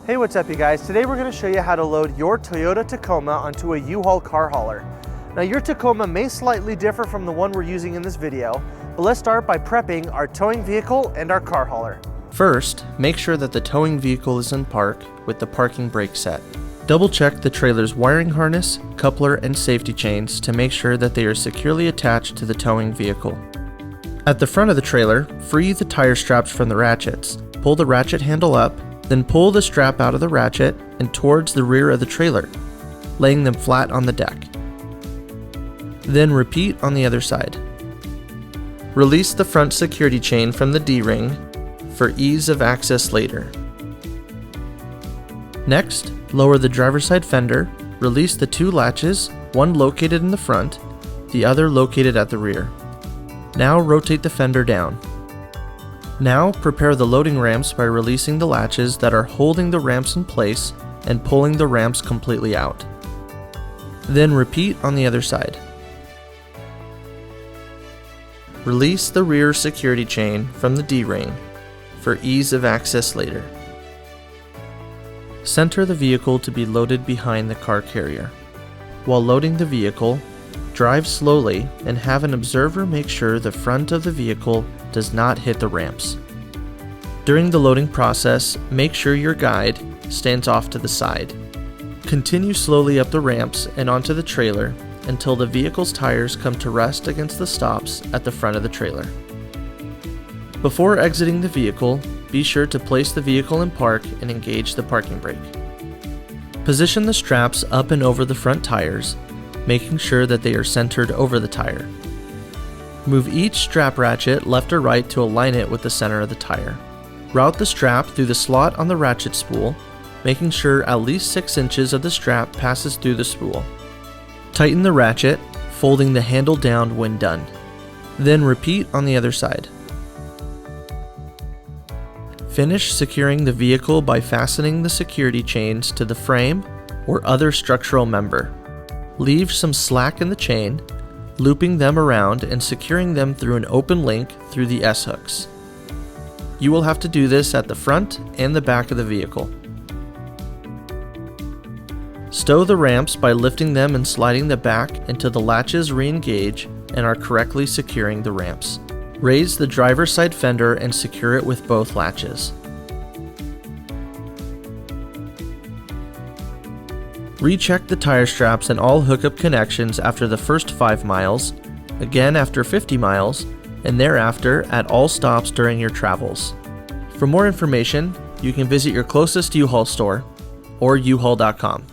Hey, what's up you guys? Today we're going to show you how to load your Toyota Tacoma onto a U-Haul car hauler. Now your Tacoma may slightly differ from the one we're using in this video, but let's start by prepping our towing vehicle and our car hauler. First, make sure that the towing vehicle is in park with the parking brake set. Double check the trailer's wiring harness, coupler, and safety chains to make sure that they are securely attached to the towing vehicle. At the front of the trailer, free the tire straps from the ratchets. Pull the ratchet handle up, then pull the strap out of the ratchet and towards the rear of the trailer, laying them flat on the deck. Then repeat on the other side. Release the front security chain from the D-ring for ease of access later. Next, lower the driver's side fender, release the two latches, one located in the front, the other located at the rear. Now rotate the fender down. Now prepare the loading ramps by releasing the latches that are holding the ramps in place and pulling the ramps completely out. Then repeat on the other side. Release the rear security chain from the D-ring for ease of access later. Center the vehicle to be loaded behind the car carrier. While loading the vehicle, drive slowly and have an observer make sure the front of the vehicle does not hit the ramps. During the loading process, make sure your guide stands off to the side. Continue slowly up the ramps and onto the trailer until the vehicle's tires come to rest against the stops at the front of the trailer. Before exiting the vehicle, be sure to place the vehicle in park and engage the parking brake. Position the straps up and over the front tires, making sure that they are centered over the tire. Move each strap ratchet left or right to align it with the center of the tire. Route the strap through the slot on the ratchet spool, making sure at least 6 inches of the strap passes through the spool. Tighten the ratchet, folding the handle down when done. Then repeat on the other side. Finish securing the vehicle by fastening the security chains to the frame or other structural member. Leave some slack in the chain, looping them around and securing them through an open link through the S-hooks. You will have to do this at the front and the back of the vehicle. Stow the ramps by lifting them and sliding the back until the latches re-engage and are correctly securing the ramps. Raise the driver's side fender and secure it with both latches. Recheck the tire straps and all hookup connections after the first 5 miles, again after 50 miles, and thereafter at all stops during your travels. For more information, you can visit your closest U-Haul store or uhaul.com.